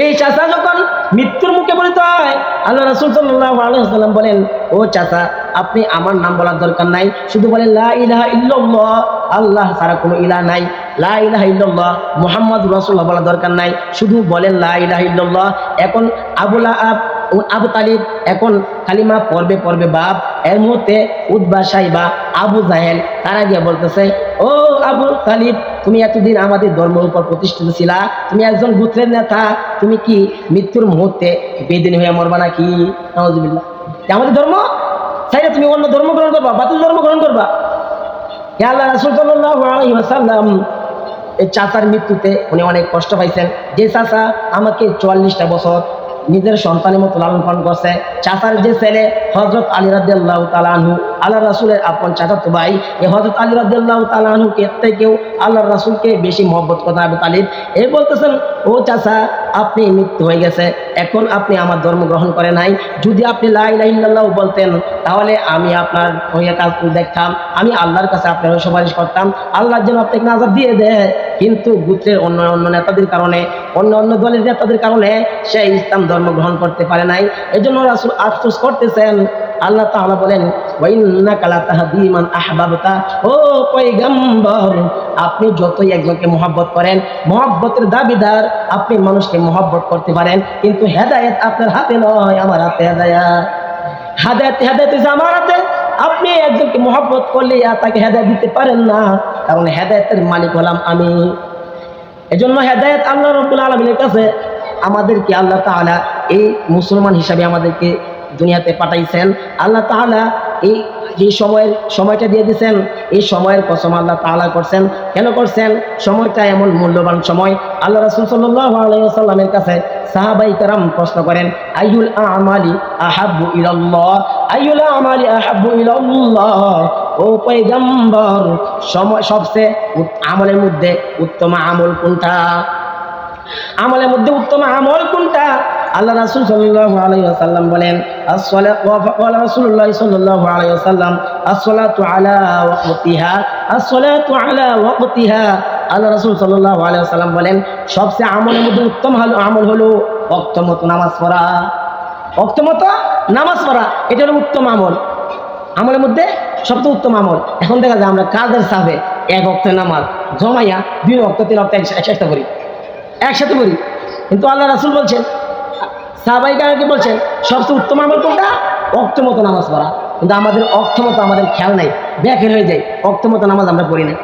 এই চাচা যখন মৃত্যুর মুখে পতিত হয়, আল্লাহ রাসূল সাল্লাল্লাহু আলাইহি ওয়াসাল্লাম বলেন, ও চাচা, আপনি আমার নাম বলার দরকার নাই, শুধু বলেন লা ইলাহা ইল্লাল্লাহ, আল্লাহ ছাড়া কোনো ইলাহ নাই, লা ইলাহা ইল্লাল্লাহ মুহাম্মাদুর রাসূলুল্লাহ বলার দরকার নাই, শুধু বলেন লা ইলাহা ইল্লাল্লাহ। এখন আবু তালিব এখন কালিমা পড়বে বাপ, এর মুহূর্তে উতবা সাইবা আবু জাহেল তারা গিয়ে বলতেছে, ও আবু তালিব, তুমি এতদিন আমাদের ধর্মের উপর প্রতিষ্ঠিত ছিলা, তুমি একজন গোত্রের নেতা, তুমি কি মৃত্যুর মুহূর্তে বেদিন হয়ে মরবা নাকি? নাউযুবিল্লাহ। আমাদের ধর্ম চাইলে তুমি অন্য ধর্ম গ্রহণ করবা, বাতিল ধর্ম গ্রহণ করবা? আল্লাহ রাসূল সাল্লাল্লাহু আলাইহি ওয়াসাল্লাম এই চাচার মৃত্যুতে উনি অনেক কষ্ট পাইছেন। যে চাচা আমাকে 44টা বছর নিজের সন্তানের মতো লালন পালন করছে, চাচার যে ছেলে হযরত আলী রাদিয়াল্লাহু তাআলা আনহু, আল্লাহ রাসূলের আপন চাচাতো ভাই, এই হযরত আলী রাদিয়াল্লাহু তাআলা আনহুকে থেকেও আল্লাহ রাসূলকে বেশি মহব্বত করতেন আবু তালিব। এই বলতেছেন, ও চাচা, আপনি মৃত্যু হয়ে গেছে, এখন আপনি আমার ধর্ম গ্রহণ করে নাই, যদি আপনি লা ইলাহা ইল্লাল্লাহ বলতেন তাহলে আমি আপনার হয়ে কাজ দেখতাম, আমি আল্লাহর কাছে আপনার সুপারিশ করতাম, আল্লাহ যেন আপনাকে নাজাত দিয়ে দেয়। কিন্তু গোত্রের অন্য নেতাদের কারণে, অন্য দলের নেতাদের কারণে সে ইসলাম ধর্ম গ্রহণ করতে পারে নাই। এই জন্য রাসূল আফসোস করতেছেন। আল্লাহ তাআলা বলেন, ওয়া ইন্নাকা লাতাহদি মান আহবাবতা, ও পয়গম্বর, আপনি যতই একজনকে মহব্বত করেন, মহব্বতের দাবিদার, আপনি মানুষকে মহব্বত করতে পারেন, কিন্তু হেদায়েত আপনার হাতে নয়, আমার হাতে হেদায়েত আমার হাতে। আপনি একজনকে মহব্বত করলে তাকে হেদায়েত দিতে পারেন না, কারণ হেদায়েতের মালিক হলাম আমি। এজন্য হেদায়েত আল্লাহ রাব্বুল আলামিনের কাছে। আমাদেরকে আল্লাহ তাআলা এই মুসলমান হিসাবে আমাদেরকে দুনিয়াতে পাঠাইছেন। আল্লাহ তাআলা এই যে সময়টা দিয়ে দিয়েছেন, এই সময়ের কসম আল্লাহ তাআলা করছেন। কেন করছেন? সময়টা এমন মূল্যবান সময়। আল্লাহ রাসূল সাল্লাল্লাহু আলাইহি ওয়াসাল্লামের কাছে সাহাবায়ে কেরাম প্রশ্ন করেন, আইয়ুল আমালি আহাব্বু ইলাল্লাহ, আইয়ুল আমালি আহাব্বু ইলাল্লাহ, ও পয়গম্বর, সবচেয়ে আমলের মধ্যে উত্তম আমল কোনটা? আমলের মধ্যে উত্তম আমল কোনটা? আল্লাহ রাসূল সাল্লাল্লাহু আলাইহি ওয়াসাল্লাম বলেন, as-salatu ওয়া রাসূলুল্লাহ সাল্লাল্লাহু আলাইহি ওয়াসাল্লাম, as-salatu আলা ওয়াক্তিহা, as-salatu আলা ওয়াক্তিহা। আল্লাহ রাসূল সাল্লাল্লাহু আলাইহি ওয়াসাল্লাম বলেন, সবচেয়ে আমলের মধ্যে উত্তম আমল হলো ওয়াক্ত মতো নামাজ পড়া। ওয়াক্ত মতো নামাজ পড়া এটা হলো উত্তম আমল, আমলের মধ্যে সবচেয়ে উত্তম আমল। এখন দেখা যায় আমরা কাজের চাপে এক ওয়াক্তের নামাজ জমাইয়া 2 ওয়াক্ত 3 ওয়াক্ত একসাথে পড়ি, কিন্তু আল্লাহ রাসূল বলছেন, সাহাবায়ে কেরামকে বলছেন সবচেয়ে উত্তম আমল কোনটা? ওয়াক্ত মতো নামাজ পড়া। কিন্তু আমাদের ওয়াক্ত মতো আমাদের খেয়াল নাই, ব্যাঘাত হয়ে যায়, ওয়াক্ত মতো নামাজ আমরা পড়ি না।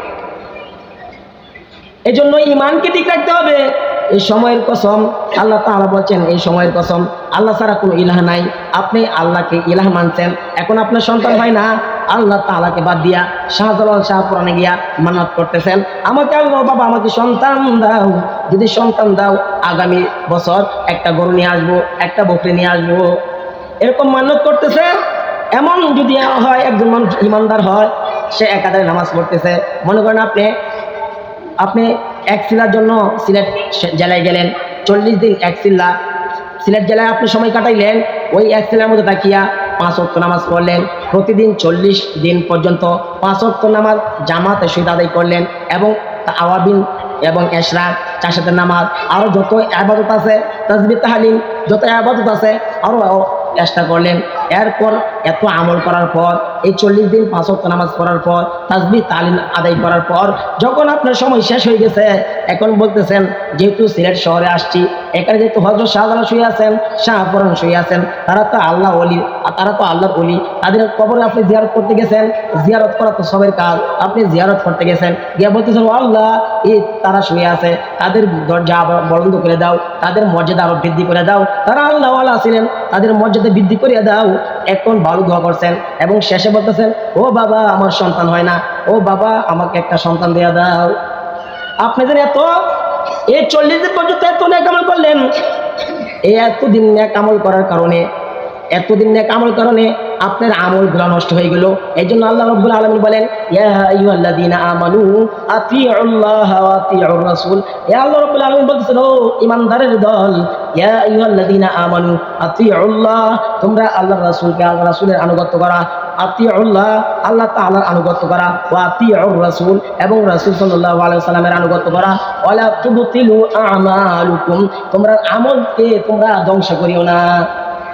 এই জন্য ইমানকে ঠিক রাখতে হবে। এই সময়ের কসম, আল্লাহ তাআলা বলছেন এই সময়ের কসম, আল্লাহ ছাড়া কোনো ইলাহ নাই, আপনি আল্লাহকে ইলাহ মানছেন, এখন আপনার সন্তান হয় না, আল্লাহ তাআলাকে বাদ দিয়া শাহজালাল শাহপুরানে গিয়া মান্নাত করতেছেন, আমাকে আল্লাহ বাবা আমাকে সন্তান দাও, যদি সন্তান দাও আগামী বছর একটা গরু নিয়ে আসবো, একটা বকরি নিয়ে আসবো, এরকম মান্নাত করতেছে। এমন যদি হয় একজন মানুষ ইমানদার হয়, সে একাধারে নামাজ পড়তেছে, মনে করেন আপনি এক চিল্লার জন্য সিলেট জেলায় গেলেন, 40 দিন এক চিল্লা সিলেট জেলায় আপনি সময় কাটাইলেন, ওই এক চিল্লার মধ্যে তাকিয়া 5 ওয়াক্ত নামাজ পড়লেন, প্রতিদিন 40 দিন পর্যন্ত 5 ওয়াক্ত নামাজ জামাতে সহিত আদায় করলেন, এবং আওয়াবিন এবং এশরা 4 সাথে নামাজ, আরও যত ইবাদত আছে তাসবিহ তাহলিল যত ইবাদত আছে আরও চেষ্টা করলেন। এরপর এত আমল করার পর এই 40 দিন 5 ওয়াক্ত নামাজ পড়ার পর তাসবিহ তাহলিল আদায় করার পর যখন আপনার সময় শেষ হয়ে গেছে, এখন বলতেছেন যেহেতু সিলেট শহরে আসছি, এখানে যেহেতু হযরত শাহজালাল শুয়ে আছেন, শাহপুরান শুয়ে আছেন, তারা তো আল্লাহ ওলি, তারা তো আল্লাহর ওলি, তাদের কবরে আপনি জিয়ারত করতে গেছেন, জিয়ারত করা তো সবের কাজ, আপনি জিয়ারত করতে গেছেন, গিয়া বলতেছেন ও আল্লাহ এই তারা শুয়ে আছে, তাদের দরজা আবার বন্ধ করে দাও, তাদের মর্যাদা আরো বৃদ্ধি করে দাও, তারা আল্লাহ ওয়ালা ছিলেন, তাদের মর্যাদা বৃদ্ধি করে দাও। এখন ভালো দোয়া করছেন এবং শেষে বলতেছেন ও বাবা আমার সন্তান হয় না, ও বাবা আমাকে একটা সন্তান দেয়া দাও। আপনাদের এত এই 40 দিন পর্যন্ত এত নেক আমল করলেন, এই এতদিন নেক আমল করার কারণে আপনার আমলগুলো নষ্ট হয়ে গেল। এই জন্য আল্লাহ রাব্বুল আলামিন বলেন ইয়া আইয়ুহাল্লাযীনা আমানু আতিউল্লাহ ওয়া আতিউর রাসূল, ইয়া আল্লাহ রাব্বুল আলামিন বলতেছেন ও ঈমানদারের দল, ইয়া আইয়ুহাল্লাযীনা আমানু আতিউল্লাহ, তোমরা আল্লাহর রাসূলকে আল্লাহর রাসূলের আনুগত্য করা, আতিউল্লাহ আল্লাহ তাআলার আনুগত্য করা, ওয়া আতিউর রাসূল এবং রাসূল সাল্লাল্লাহু আলাইহি ওয়াসাল্লামের আনুগত্য করা, ওয়ালা তুবতিলু আমালুকুম, তোমরা আমলকে তোমরা ধ্বংস করিও না,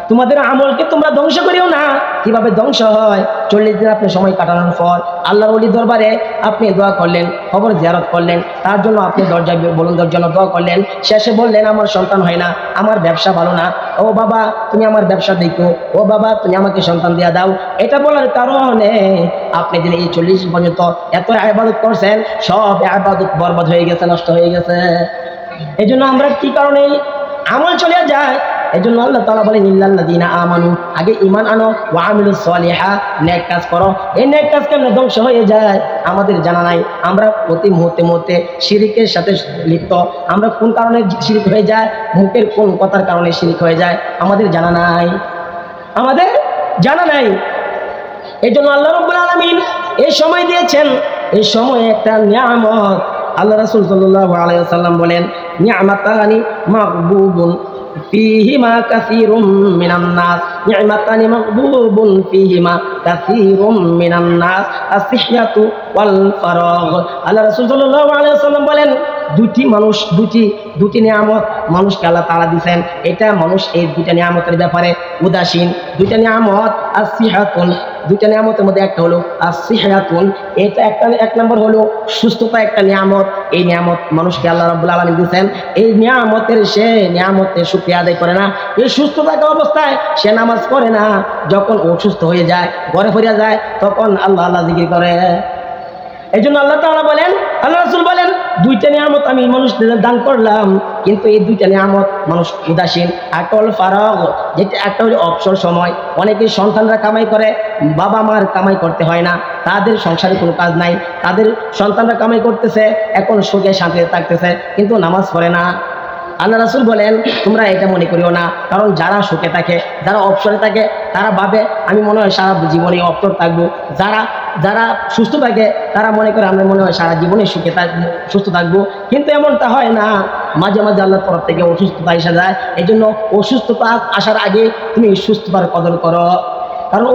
তোমাদের আমলকে তোমরা ধ্বংস করিও না। কিভাবে ধ্বংস হয়? 40 দিন আপনি সময় কাটানোর পর আল্লাহর ওলির দরবারে আপনি দোয়া করলেন, খবর জিয়ারত করলেন, তার জন্য আপনি দরজার জন্য দোয়া করলেন, শেষে বললেন আমার সন্তান হয় না, আমার ব্যবসা ভালো না, ও বাবা তুমি আমার ব্যবসা দেখো, ও বাবা তুমি আমাকে সন্তান দিয়া দাও। এটা বলার কারণে আপনি দিন এই 40 পর্যন্ত এত ইবাদত করছেন, সব ইবাদত বরবাদ হয়ে গেছে, নষ্ট হয়ে গেছে। এই জন্য আমরা কি কারণে আমল চলে যায়, এই জন্য আল্লাহ তাআলা বলেন ইল্লাল্লাযীনা আমানু, আগে ঈমান আনো, ওয়া আমিলুস সলিহাত, নেক কাজ করো। এই নেক কাজ কেন ধ্বংস হয়ে যায় আমাদের জানা নাই। আমরা প্রতি মুহূর্তে শিরকের সাথে লিপ্ত। আমরা কোন কারণে শিরক হয়ে যায়, মুখের কোন কথার কারণে শিরক হয়ে যায় আমাদের জানা নাই। এই জন্য আল্লাহ রাব্বুল আলামিন এই সময় দিয়েছেন, এই সময় একটা নিয়ামত। আল্লাহ রাসূল সাল্লাল্লাহু আলাইহি ওয়াসাল্লাম বলেন নি'মাতানি মাগবুবুন ফীহিমা কাসীরুম মিনান নাস, নি'মাতানি মাগবুবুন ফীহিমা কাসীরুম মিনান নাস, আসিহ্যাতু ওয়াল ফারাগ। আল্লাহ রাসূল সাল্লাল্লাহু আলাইহি ওয়াসাল্লাম বলেন দুটি নিয়ামত মানুষকে আল্লাহ তাআলা দিয়েছেন, এটা মানুষ এই দুইটা নিয়ামতের ব্যাপারে উদাসীন। দুইটা নিয়ামত আসিহাতুন, দুইটা নিয়ামতের মধ্যে একটা হলো আসিহাতুন, এটা এক নম্বর হলো সুস্থতা, একটা নিয়ামত। এই নিয়ামত মানুষকে আল্লাহ রাব্বুল আলামিন দিয়েছেন, এই নিয়ামতের শুকরিয়া আদায় করে না, এই সুস্থ থাকা অবস্থায় সে নামাজ পড়ে না, যখন অসুস্থ হয়ে যায় ঘরে ফিরে যায় তখন আল্লাহ জিকির করে। এই জন্য আল্লাহ তাআলা বলেন, আল্লাহ রাসূল বলেন দুইটা নিয়ামত আমি মানুষদের দান করলাম, কিন্তু এই দুইটা নিয়ামত মানুষ উদাসীন। একটা হলো ফারাগ, যেটা একটা হলো অবসর সময়। অনেকে সন্তানরা কামাই করে, বাবা মার কামাই করতে হয় না, তাদের সংসারে কোনো কাজ নাই, তাদের সন্তানরা কামাই করতেছে, এখন সুখে শান্তিতে থাকতেছে, কিন্তু নামাজ পড়ে না। আল্লাহ রাসূল বলেন তোমরা এটা মনে করিও না, কারণ যারা সুখে থাকে, যারা অবসরে থাকে, তারা ভাবে আমি মনে হয় সারা জীবনে অবসর থাকবো। যারা সুস্থ থাকে তারা মনে করে আমরা মনে হয় সারা জীবনে সুস্থ থাকবো, কিন্তু এমনটা হয় না। মাঝে মাঝে আল্লাহর তরফ থেকে অসুস্থতা এসে যায়। এই জন্য অসুস্থতা আসার আগে তুমি সুস্থতার কদর করো, কারণ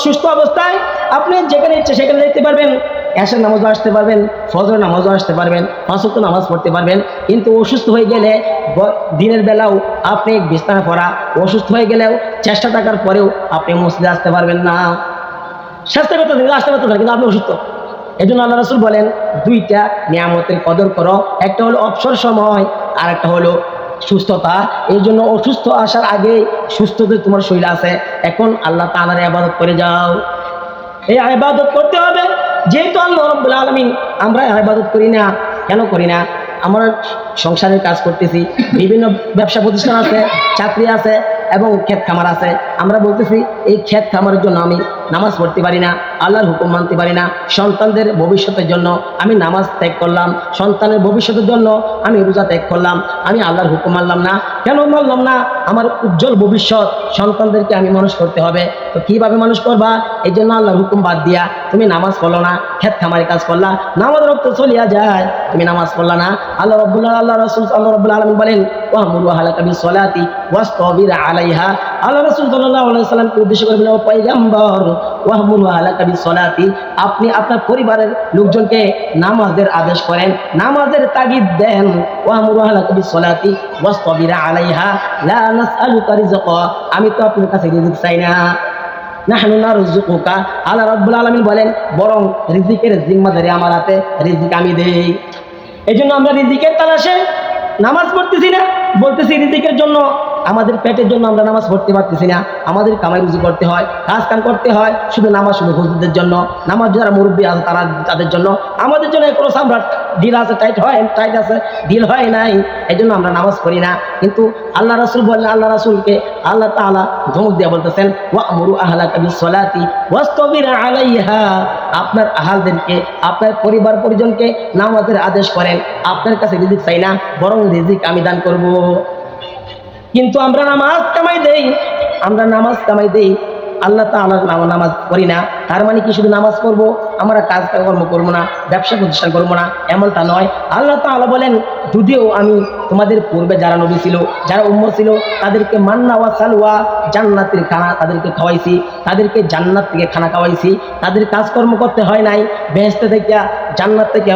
সুস্থ অবস্থায় আপনি যেখানে ইচ্ছে সেখানে যেতে পারবেন, এশার নামাজও আসতে পারবেন, ফজর নামাজও আসতে পারবেন, 5 ওয়াক্ত নামাজ পড়তে পারবেন। কিন্তু অসুস্থ হয়ে গেলে দিনের বেলাও আপনি বিছানা পড়া, অসুস্থ হয়ে গেলেও চেষ্টা থাকার পরেও আপনি মসজিদে আসতে পারবেন না। চেষ্টা করতে থাকলে আসতে পারতেন কিন্তু আপনি অসুস্থ। এই জন্য আল্লাহ রাসূল বলেন 2টা নিয়ামতের কদর করো, একটা হলো অবসর সময় আর একটা হলো সুস্থতা। এই জন্য অসুস্থ আসার আগে সুস্থতা তোমার শরীর আছে, এখন আল্লাহ তাআলার ইবাদত করে যাও। এই ইবাদত করতে হবে, যেহেতু আল্লাহ রাব্বুল আলামিন আমরা ইবাদত করি না। কেন করি না? আমরা সংসারের কাজ করতেছি, বিভিন্ন ব্যবসা প্রতিষ্ঠান আছে, চাকরি আছে এবং ক্ষেত খামার আছে। আমরা বলতেছি এই ক্ষেত খামারের জন্য আমি নামাজ পড়তে পারি না, আল্লাহর হুকুম মানতে পারি না, সন্তানদের ভবিষ্যতের জন্য আমি নামাজ ত্যাগ করলাম, সন্তানের ভবিষ্যতের জন্য আমি রোজা ত্যাগ করলাম, আমি আল্লাহর হুকুম মানলাম না। কেন মানলাম না? আমার উজ্জ্বল ভবিষ্যৎ সন্তানদেরকে আমি মানুষ করতে হবে। তো কীভাবে মানুষ করবা? এই জন্য আল্লাহর হুকুম বাদ দিয়া তুমি নামাজ পড়লো না, ক্ষেত খামারে কাজ করলা, নামাজ রক্ত চলিয়া যায়, তুমি নামাজ পড়লা না। আল্লাহ রাসূল সাল্লাল্লাহু আলাইহি বলেন ওয়াহমুরু আহলাকা বিসসালাতি ওয়াসতাবির আলাইহা। আল্লাহ রাসূল সাল্লাল্লাহু আলাইহি সাল্লামকে উদ্দেশ্য করে বলেন ও পয়গম্বর ওয়াহমুরু আহলাকা বিসসালাতি, আপনি আপনার পরিবারের লোকজনকে নামাজের আদেশ করেন, নামাজের তাগিদ দেন। ওয়াহমুরু আহলাকা বিসসালাতি ওয়াসতাবির আলাইহা লা নাসআলুকা রিজকা, আমি তো আপনার কাছে রিজিক চাই না, নাহনু নারযুকুকা। আল্লাহ রাব্বুল আলামিন বলেন বরং রিজিকের জিম্মাদারি আমার হাতে, রিজিক আমি দেই। এই জন্য আমরা রিজিকের তালাশে নামাজ পড়তেছি না, বলতেছি রিজিকের জন্য, আমাদের পেটের জন্য আমরা নামাজ পড়তে পারতেছি না। আমাদের কামাই রুজি করতে হয়, কাজ কাম করতে হয়, শুধু নামাজ শুধু হুজুরদের জন্য, নামাজ যারা মুরব্বী আছে তারা তাদের জন্য, আমাদের জন্য কোনো সামরাট ডিল আছে, টাইট আছে, ডিল হয় নাই, এই জন্য আমরা নামাজ পড়ি না। কিন্তু আল্লাহ রাসূল বললেন, আল্লাহ রাসূলকে আল্লাহ তাআলা ধমক দিয়ে বলতেছেন ওয়া'মুরু আহলাকা বিসসালাতি ওয়াসতাবির আলাইহা, আপনার আহালদেরকে, আপনার পরিবার পরিজনকে নামাজের আদেশ করেন, আপনার কাছে রিজিক চাই না, বরং রিজিক আমি দান করব। কিন্তু আমরা নামাজ কামাই দেই, আল্লাহ তাআলার নামাজ পড়ি না। তার মানে কি শুধু নামাজ পড়বো, আমরা কাজ কর্ম করবো না, ব্যবসা প্রতিষ্ঠান করবো না, এমনটা নয়। আল্লাহ তাআলা বলেন যদিও আমি তোমাদের পূর্বে যারা নবী ছিল, যারা উম্মত ছিল, তাদেরকে মান্না ওয়া সালওয়া জান্নাতের খানা তাদেরকে খাওয়াইছি, তাদেরকে জান্নাত থেকে খানা খাওয়াইছি, তাদের কাজকর্ম করতে হয় নাই, বেহেশত থেকে জান্নাত থেকে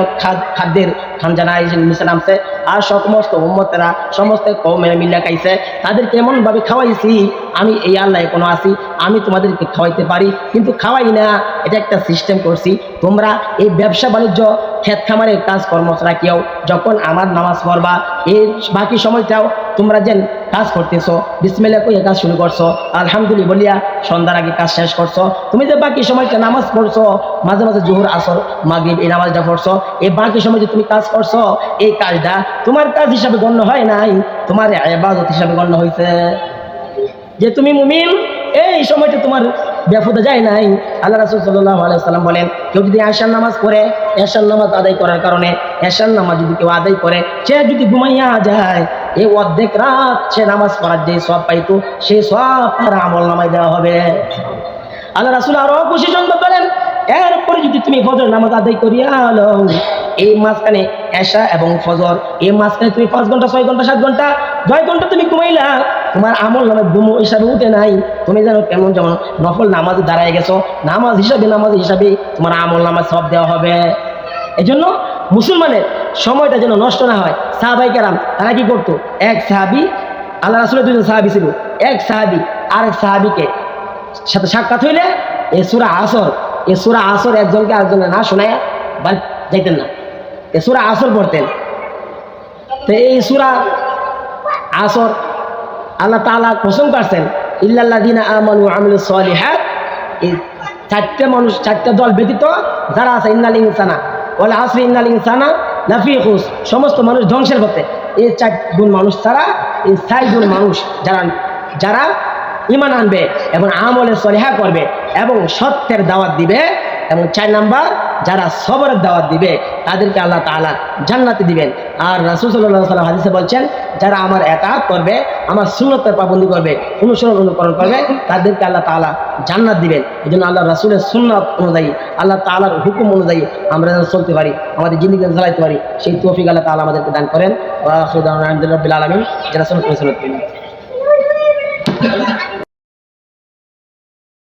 খাদ্যের খানজানা নিচে নামছে, আর সমস্ত উম্মতেরা সমস্ত কওমের মিল্লা খাইছে, তাদেরকে এমনভাবে খাওয়াইছি আমি এই আল্লাহ কোনো আসি, আমি তোমাদেরকে খাওয়াইতে পারি কিন্তু খাওয়াই না। এটা একটা সিস্টেম করছি। তোমরা এই ব্যবসা বাণিজ্য ক্ষেত খামারের কাজ কর্ম ছাড়া কেউ যখন আমার নামাজ পড়বা, এই বাকি সময়টাও তোমরা যেন কাজ করতেছো, বিসমিল্লাহ কইয়া কাজ শুরু করছো, আলহামদুলিল্লাহ বলিয়া সন্ধ্যার আগে কাজ শেষ করছো, তুমি যে বাকি সময়টা নামাজ পড়ছো, মাঝে মাঝে জোহর আসর মাগরিব এই নামাজটা পড়ছো, এই বাকি সময় যে তুমি কাজ করছো, এই কাজটা তোমার কাজ হিসাবে গণ্য হয় নাই, তোমার ইবাদত হিসাবে গণ্য হয়েছে। যে তুমি মুমিন, এই সময়টা তোমার বেফুদা যায় নাই। আল্লাহ রাসূল সাল্লাল্লাহু আলাইহি ওয়াসাল্লাম বলেন কেউ যদি এশার নামাজ পড়ে, এশার নামাজ আদায় করার কারণে, এশার নামাজ যদি কেউ আদায় করে, সে যদি ঘুমাইয়া যায়, এই অর্ধেক রাত সে নামাজ পড়ার যে সওয়াব পাইতো, সেই সওয়াব তার আমল নামায় দেওয়া হবে। আল্লাহ রাসূল আরো খুশি সংবাদ বলেন এরপরে যদি তুমি ফজর নামাজ আদায় করিয়া লও, এই মাঝখানে এশা এবং ফজর, এই মাঝখানে তুমি 5 ঘন্টা 6 ঘন্টা 7 ঘন্টা 9 ঘন্টা তুমি ঘুমাইলা, তোমার আমল নামে ঘুম হিসাবে উঠে নাই। তুমি যেন কেমন যেমন নফল নামাজে দাঁড়ায় গেছো, নামাজ হিসাবে তোমার আমল নামাজ সব দেওয়া হবে। এই জন্য মুসলমানের সময়টা যেন নষ্ট না হয়। সাহাবায়ে কেরাম তারা কি করতো? এক সাহাবি, আল্লাহ রাসূলের 2জন সাহাবি ছিল, এক সাহাবি আরেক সাহাবিকে সাথে সাক্ষাৎ হইলে এই সূরা আসর একজনকে আরেকজনের না শোনায় বাড়ি যাইতেন না, এই সূরা আসর পড়তেন। তো এই সূরা আসর আল্লাহ তাআলা কসম করছেন ইল্লাল্লাযিনা আমানু ওয়া আমিলুস সলিহাত, এই 4টে মানুষ, 4টে দল ব্যতীত যারা আছে, ইন্নাল ইনসানা ওয়াল আসরি ইন্নাল ইনসানা লাফি খুস, সমস্ত মানুষ ধ্বংসের পথে। এই 4 গুণ মানুষ ছাড়া, এই 4 গুণ মানুষ যারা ঈমান আনবে এবং আমলে সলিহা করবে এবং সত্যের দাওয়াত দিবে, এবং 4 নাম্বার যারা সবরের দাওয়াত দিবে, তাদেরকে আল্লাহ তাআলা জান্নাতে দিবেন। আর রাসূল সাল্লাল্লাহু আলাইহি ওয়াসাল্লাম হাদিসে বলছেন যারা আমার ইতাআত করবে, আমার সুন্নতের পাবন্দী করবে, অনুকরণ করবে, তাদেরকে আল্লাহ তাআলা জান্নাত দিবেন। এজন্য আল্লাহ রাসূলের সুন্নাত অনুযায়ী, আল্লাহ তাআলার হুকুম অনুযায়ী আমরা যেন চলতে পারি, আমাদের জীবনকে চালাতে পারি, সেই তৌফিক আল্লাহ তাআলা আমাদেরকে দান করেন। ওয়া আখিরু দাওয়ানা আলহামদুলিল্লাহি রাব্বিল আলামিন। যারা সুন্নাত